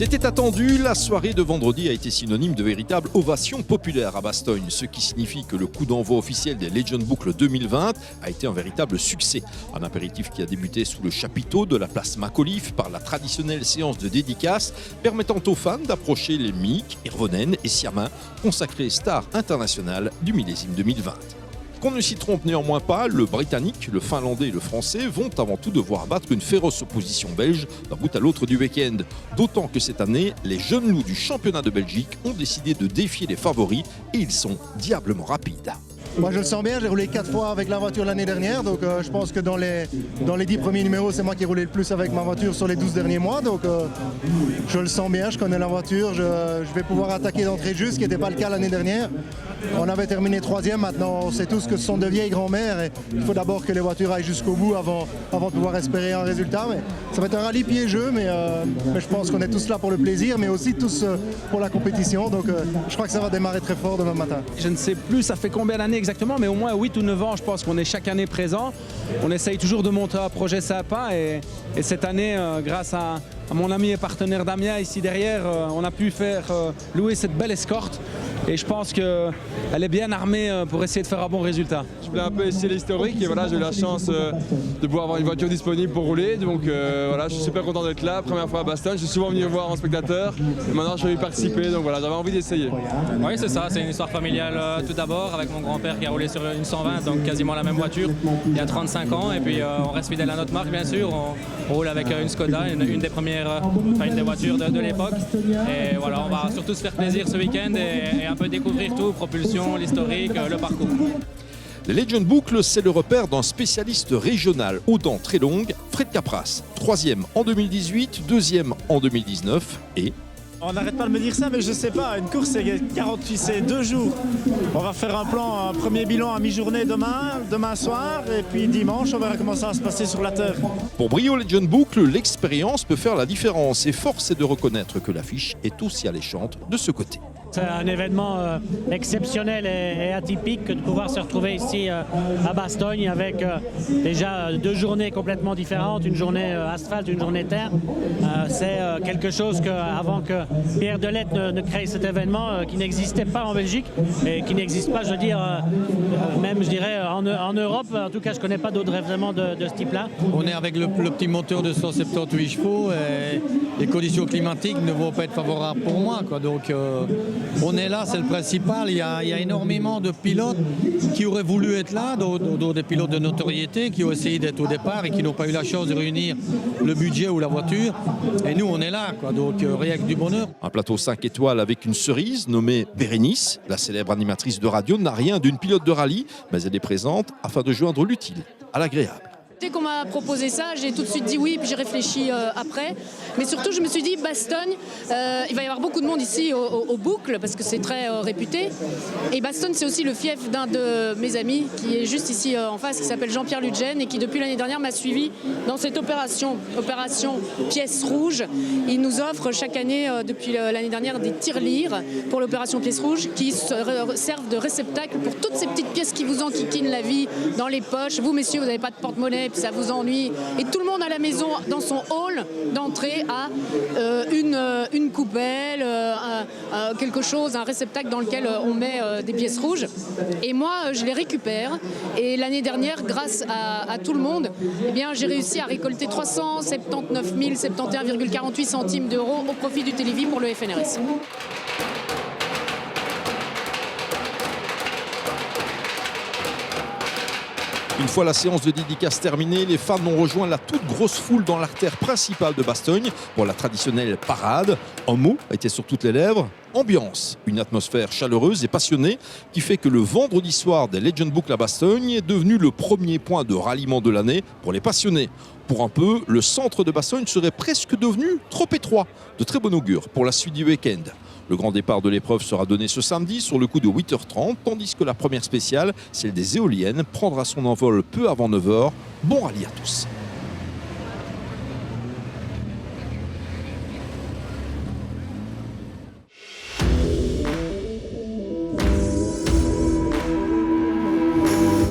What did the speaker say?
C'était attendu, la soirée de vendredi a été synonyme de véritable ovation populaire à Bastogne, ce qui signifie que le coup d'envoi officiel des Legend Boucle 2020 a été un véritable succès. Un apéritif qui a débuté sous le chapiteau de la place Macauliffe par la traditionnelle séance de dédicace permettant aux fans d'approcher les Mick, Hirvonen et Siamin, consacrés stars internationales du millésime 2020. Qu'on ne s'y trompe néanmoins pas, le Britannique, le Finlandais et le Français vont avant tout devoir battre une féroce opposition belge d'un bout à l'autre du week-end. D'autant que cette année, les jeunes loups du championnat de Belgique ont décidé de défier les favoris et ils sont diablement rapides. Moi je le sens bien, j'ai roulé 4 fois avec la voiture l'année dernière, donc je pense que dans les 10 premiers numéros, c'est moi qui ai roulé le plus avec ma voiture sur les 12 derniers mois, donc je le sens bien, je connais la voiture, je vais pouvoir attaquer d'entrée de jeu, ce qui n'était pas le cas l'année dernière. On avait terminé 3e, maintenant on sait tous que ce sont de vieilles grand-mères et il faut d'abord que les voitures aillent jusqu'au bout avant de pouvoir espérer un résultat. Mais ça va être un rallye piégeux, mais je pense qu'on est tous là pour le plaisir, mais aussi tous pour la compétition, donc je crois que ça va démarrer très fort demain matin. Je ne sais plus ça fait combien d'années exactement, mais au moins 8 ou 9 ans, je pense qu'on est chaque année présent. On essaye toujours de monter un projet sympa et cette année, grâce à mon ami et partenaire Damien ici derrière, on a pu faire louer cette belle escorte et je pense qu'elle est bien armée pour essayer de faire un bon résultat. Je voulais un peu essayer l'historique et voilà, j'ai eu la chance de pouvoir avoir une voiture disponible pour rouler, donc voilà, je suis super content d'être là, première fois à Bastogne, je suis souvent venu voir en spectateur et maintenant je vais y participer, donc voilà, j'avais envie d'essayer. Oui, c'est ça, c'est une histoire familiale tout d'abord avec mon grand-père qui a roulé sur une 120, donc quasiment la même voiture il y a 35 ans et puis on reste fidèle à notre marque bien sûr, on roule avec une Skoda, une des premières, une des voitures de l'époque et voilà, on va surtout se faire plaisir ce week-end et un peu découvrir tout, propulsion, l'historique, le parcours. Les Legend Boucle, c'est le repère d'un spécialiste régional aux dents très longues, Fred Capras, 3e en 2018, 2e en 2019 et... On n'arrête pas de me dire ça, mais je sais pas, une course c'est 2 jours. On va faire un premier bilan à mi-journée demain soir, et puis dimanche, on verra comment ça va se passer sur la terre. Pour Brio Legend Boucle, l'expérience peut faire la différence et force est de reconnaître que l'affiche est aussi alléchante de ce côté. C'est un événement exceptionnel et atypique que de pouvoir se retrouver ici à Bastogne avec déjà 2 journées complètement différentes, une journée asphalte, une journée terre. C'est quelque chose avant que Pierre Delette ne crée cet événement qui n'existait pas en Belgique et qui n'existe pas, je veux dire, même je dirais en Europe. En tout cas, je ne connais pas d'autres événements de ce type-là. On est avec le petit moteur de 178 chevaux et les conditions climatiques ne vont pas être favorables pour moi, quoi. Donc on est là, c'est le principal. Il y a énormément de pilotes qui auraient voulu être là, d'autres des pilotes de notoriété qui ont essayé d'être au départ et qui n'ont pas eu la chance de réunir le budget ou la voiture. Et nous, on est là, quoi. Donc rien que du bonheur. Un plateau 5 étoiles avec une cerise nommée Bérénice, la célèbre animatrice de radio, n'a rien d'une pilote de rallye, mais elle est présente afin de joindre l'utile à l'agréable. Dès qu'on m'a proposé ça, j'ai tout de suite dit oui, puis j'ai réfléchi après. Mais surtout, je me suis dit, Bastogne, il va y avoir beaucoup de monde ici au Boucle, parce que c'est très réputé. Et Bastogne, c'est aussi le fief d'un de mes amis, qui est juste ici en face, qui s'appelle Jean-Pierre Ludgen, et qui depuis l'année dernière m'a suivi dans cette opération Pièce Rouge. Il nous offre chaque année, depuis l'année dernière, des tirelires pour l'opération Pièce Rouge, qui servent de réceptacle pour toutes ces petites pièces qui vous enquiquinent la vie dans les poches. Vous, messieurs, vous n'avez pas de porte-monnaie, puis ça vous ennuie. Et tout le monde à la maison, dans son hall d'entrée, a une coupelle, quelque chose, un réceptacle dans lequel on met des pièces rouges. Et moi, je les récupère. Et l'année dernière, grâce à tout le monde, eh bien, j'ai réussi à récolter 379 071,48 centimes d'euros au profit du Télévis pour le FNRS. Une fois la séance de dédicace terminée, les fans ont rejoint la toute grosse foule dans l'artère principale de Bastogne pour la traditionnelle parade. Un mot était sur toutes les lèvres, ambiance. Une atmosphère chaleureuse et passionnée qui fait que le vendredi soir des Legend Boucle à Bastogne est devenu le premier point de ralliement de l'année pour les passionnés. Pour un peu, le centre de Bastogne serait presque devenu trop étroit. De très bon augure pour la suite du week-end. Le grand départ de l'épreuve sera donné ce samedi sur le coup de 8h30, tandis que la première spéciale, celle des éoliennes, prendra son envol peu avant 9h. Bon rallye à tous.